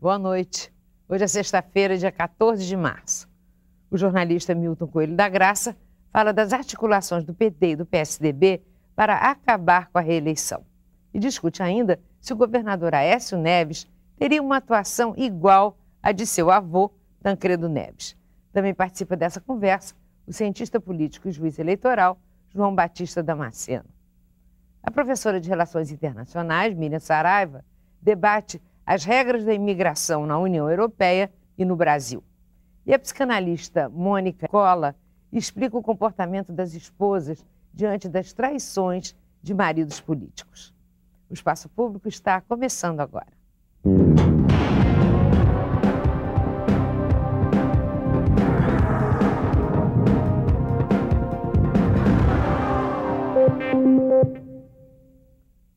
Boa noite. Hoje é sexta-feira, dia 14 de março. O jornalista Milton Coelho da Graça fala das articulações do PT e do PSDB para acabar com a reeleição. E discute ainda se o governador Aécio Neves teria uma atuação igual à de seu avô, Tancredo Neves. Também participa dessa conversa o cientista político e juiz eleitoral João Batista Damasceno. A professora de Relações Internacionais, Miriam Saraiva, debate as regras da imigração na União Europeia e no Brasil. E a psicanalista Mônica Cola explica o comportamento das esposas diante das traições de maridos políticos. O Espaço Público está começando agora.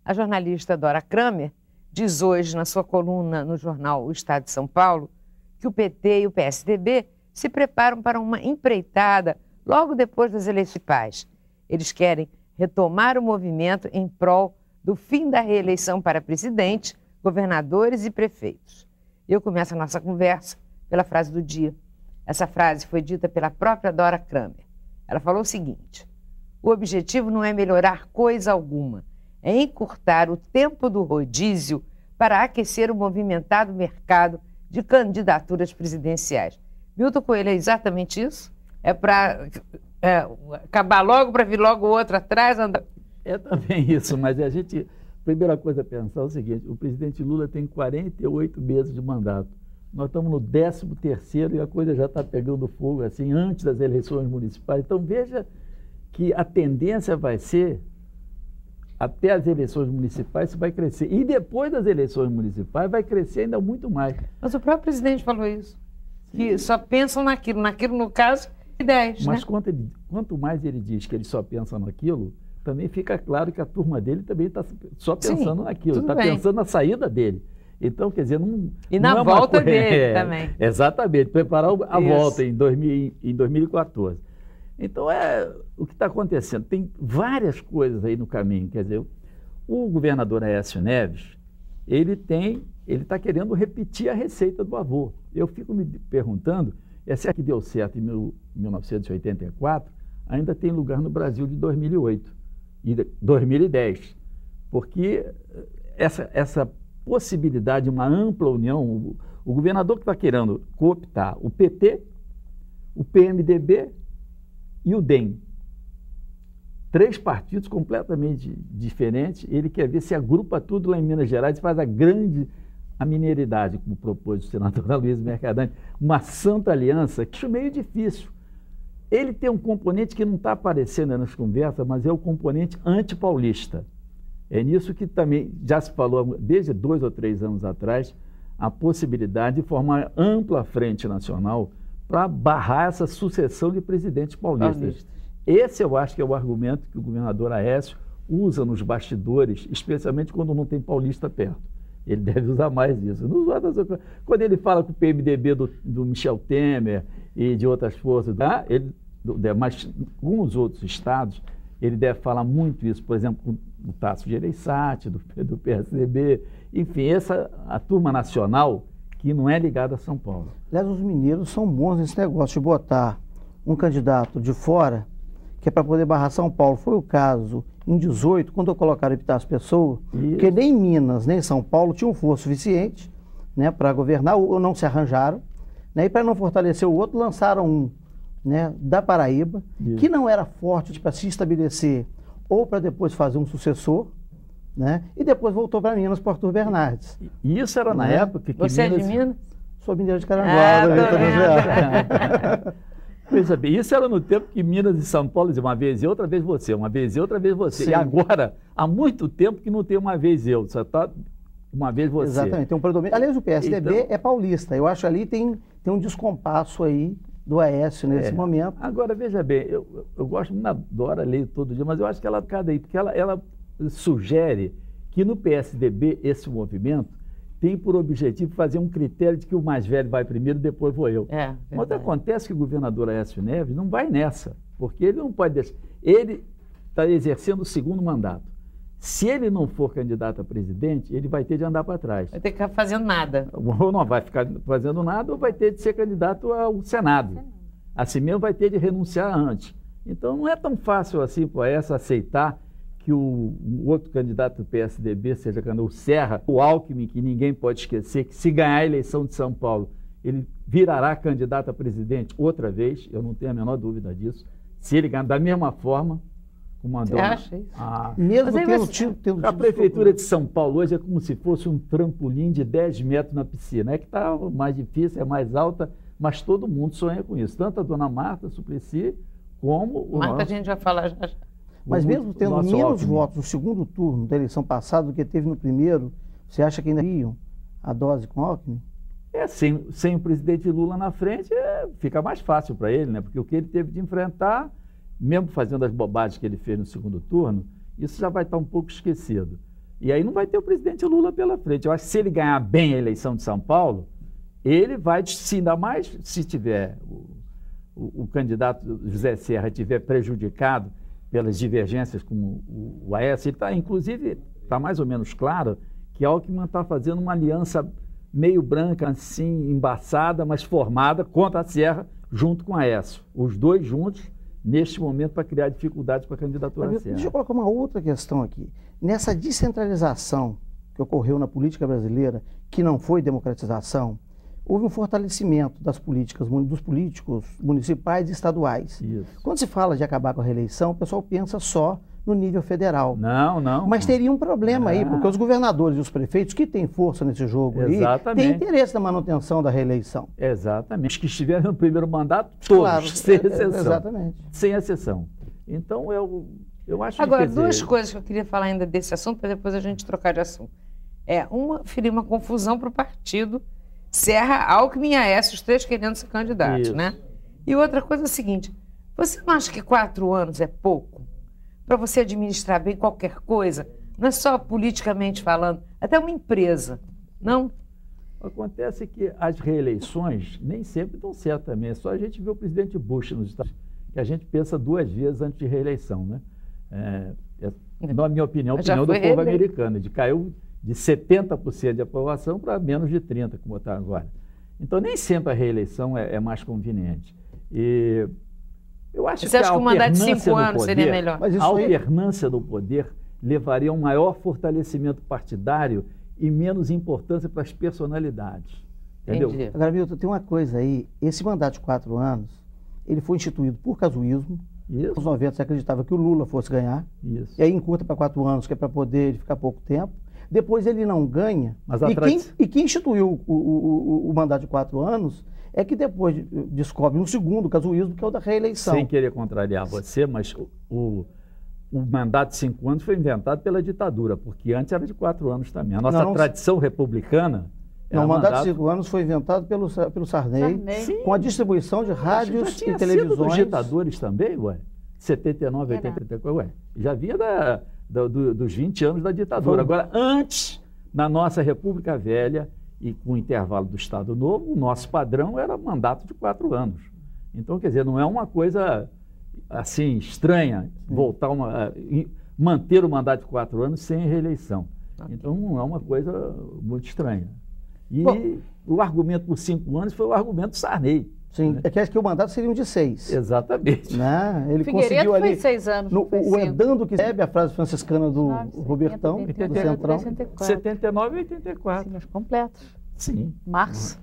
A jornalista Dora Kramer diz hoje, na sua coluna no jornal O Estado de São Paulo, que o PT e o PSDB se preparam para uma empreitada logo depois das eleições municipais. Eles querem retomar o movimento em prol do fim da reeleição para presidente, governadores e prefeitos. Eu começo a nossa conversa pela frase do dia. Essa frase foi dita pela própria Dora Kramer. Ela falou o seguinte: o objetivo não é melhorar coisa alguma, é encurtar o tempo do rodízio para aquecer o movimentado mercado de candidaturas presidenciais. Milton Coelho, é exatamente isso? É para acabar logo, para vir logo o outro atrás? Andar... É também isso, mas a primeira coisa a pensar é o seguinte: o presidente Lula tem 48 meses de mandato. Nós estamos no 13º e a coisa já está pegando fogo, assim, antes das eleições municipais. Então, veja que a tendência vai ser, até as eleições municipais, isso vai crescer. E depois das eleições municipais vai crescer ainda muito mais. Mas o próprio presidente falou isso, que só pensam naquilo no caso, 10, mas né? quanto mais ele diz que ele só pensa naquilo, também fica claro que a turma dele também está só pensando naquilo, está pensando na saída dele. Então, quer dizer, não... E na volta dele também. Exatamente, preparar a volta em 2014. Então, o que está acontecendo? Tem várias coisas aí no caminho. Quer dizer, o governador Aécio Neves, ele está querendo repetir a receita do avô. Eu fico me perguntando, essa que deu certo em 1984, ainda tem lugar no Brasil de 2008 e 2010. Porque essa possibilidade de uma ampla união, o governador que está querendo cooptar o PT, o PMDB e o DEM. 3 partidos completamente diferentes. Ele quer ver se agrupa tudo lá em Minas Gerais e faz a mineridade, como propôs o senador Aloysio Mercadante, uma santa aliança, que acho meio difícil. Ele tem um componente que não está aparecendo nas conversas, mas é o componente antipaulista. É nisso que também já se falou desde 2 ou 3 anos atrás, a possibilidade de formar ampla frente nacional para barrar essa sucessão de presidentes paulistas. Esse eu acho que é o argumento que o governador Aécio usa nos bastidores, especialmente quando não tem paulista perto. Ele deve usar mais isso. Quando ele fala com o PMDB do Michel Temer e de outras forças, mas com os outros estados, ele deve falar muito isso, por exemplo, com o Tasso Gereissati, do PSDB, enfim, a turma nacional que não é ligada a São Paulo. Aliás, os mineiros são bons nesse negócio de botar um candidato de fora, que é para poder barrar São Paulo. Foi o caso em 18, quando colocaram Epitácio Pessoa, porque nem Minas, nem São Paulo tinham força suficiente, né, para governar, ou não se arranjaram, né, e para não fortalecer o outro, lançaram um, né, da Paraíba, que não era forte para se estabelecer, ou para depois fazer um sucessor, né, e depois voltou para Minas, por Arthur Bernardes. E isso era na época que Você é de Minas? Sou mineiro de Carangola. Veja bem, isso era no tempo que Minas e São Paulo diziam uma vez eu, outra vez você, uma vez eu, outra vez você. Sim. E agora, há muito tempo que não tem uma vez eu, só está uma vez você. Exatamente, tem um predomínio. Aliás, o PSDB é paulista. Eu acho ali tem um descompasso aí do Aécio nesse momento. Agora, veja bem, eu gosto muito da Dora, leio todo dia, mas eu acho que ela cada aí, porque ela sugere que no PSDB esse movimento tem por objetivo fazer um critério de que o mais velho vai primeiro, depois vou eu. Mas acontece que o governador Aécio Neves não vai nessa, porque ele não pode deixar. Ele está exercendo o 2º mandato. Se ele não for candidato a presidente, ele vai ter de andar para trás. Vai ter que ficar fazendo nada. Ou não vai ficar fazendo nada, ou vai ter de ser candidato ao Senado. Assim mesmo vai ter de renunciar antes. Então não é tão fácil assim para o Aécio aceitar que o outro candidato do PSDB seja o Serra, o Alckmin, que ninguém pode esquecer, que se ganhar a eleição de São Paulo, ele virará candidato a presidente outra vez, eu não tenho a menor dúvida disso. Se ele ganhar da mesma forma, como andou. Você acha isso? Mesmo tendo a Prefeitura de São Paulo hoje é como se fosse um trampolim de 10 metros na piscina. É que está mais difícil, é mais alta, mas todo mundo sonha com isso. Tanto a dona Marta Suplicy, como o Marta, a gente vai falar já. Mas mesmo tendo menos votos no segundo turno da eleição passada do que teve no primeiro, você acha que ainda iam a dose com Alckmin? Sem o presidente Lula na frente, fica mais fácil para ele, né? Porque o que ele teve de enfrentar, mesmo fazendo as bobagens que ele fez no segundo turno, isso já vai estar um pouco esquecido. E aí não vai ter o presidente Lula pela frente. Eu acho que se ele ganhar bem a eleição de São Paulo, ele vai, se ainda mais se tiver o candidato José Serra tiver prejudicado pelas divergências com o Aécio, inclusive está mais ou menos claro que Alckmin está fazendo uma aliança meio branca, assim, embaçada, mas formada contra a Serra, junto com a Aécio. Os dois juntos, neste momento, para criar dificuldades para a candidatura à Serra. Deixa eu colocar uma outra questão aqui. Nessa descentralização que ocorreu na política brasileira, que não foi democratização, houve um fortalecimento das políticas, dos políticos municipais e estaduais. Isso. Quando se fala de acabar com a reeleição, o pessoal pensa só no nível federal. Não. Mas teria um problema aí, porque os governadores e os prefeitos, que têm força nesse jogo aí, têm interesse na manutenção da reeleição. Exatamente. Os que estiveram no primeiro mandato, todos, claro, sem exceção. Exatamente. Sem exceção. Então, eu acho Agora, que... duas coisas que eu queria falar ainda desse assunto, para depois a gente trocar de assunto. Ferir uma confusão para o partido Serra, Alckmin e Aécio, os três querendo ser candidatos, né? E outra coisa é a seguinte, você não acha que 4 anos é pouco para você administrar bem qualquer coisa? Não é só politicamente falando, até uma empresa, não? Acontece que as reeleições nem sempre dão certo também. É só a gente ver o presidente Bush nos Estados Unidos, que a gente pensa 2 vezes antes de reeleição, né? Na minha opinião, a opinião do povo americano, caiu de 70% de aprovação para menos de 30%, como está agora. Então, nem sempre a reeleição é mais conveniente. E eu acho que o mandato de 5 anos seria melhor? A alternância do poder levaria a um maior fortalecimento partidário e menos importância para as personalidades. Entendeu? Entendi. Agora, Milton, tem uma coisa aí. Esse mandato de 4 anos, ele foi instituído por casuísmo. Isso. Nos 90 você acreditava que o Lula fosse ganhar. Isso. E aí encurta para 4 anos, que é para poder ele ficar pouco tempo. Depois ele não ganha. Mas quem instituiu o mandato de 4 anos é que depois descobre um segundo casuísmo, que é o da reeleição. Sem querer contrariar você, mas o mandato de 5 anos foi inventado pela ditadura, porque antes era de 4 anos também. A nossa tradição republicana... Não, o mandato de 5 anos foi inventado pelo Sarney. Com a distribuição de rádios e televisões. Sido dos ditadores também, ué? 79, 80, ué? Já vinha dos 20 anos da ditadura. Agora, antes, na nossa República Velha, e com o intervalo do Estado Novo, o nosso padrão era mandato de 4 anos. Então, quer dizer, não é uma coisa assim estranha manter o mandato de 4 anos sem reeleição. Então, não é uma coisa muito estranha. E o argumento por 5 anos foi o argumento do Sarney. Sim, né? É que o mandato seria um de 6. Exatamente. Né? Ele Figueiredo conseguiu ali... foi 6 anos. O Edando que recebe a frase franciscana do Robertão, do Centrão. 79 e 84. Sim, os completos. Sim. Março.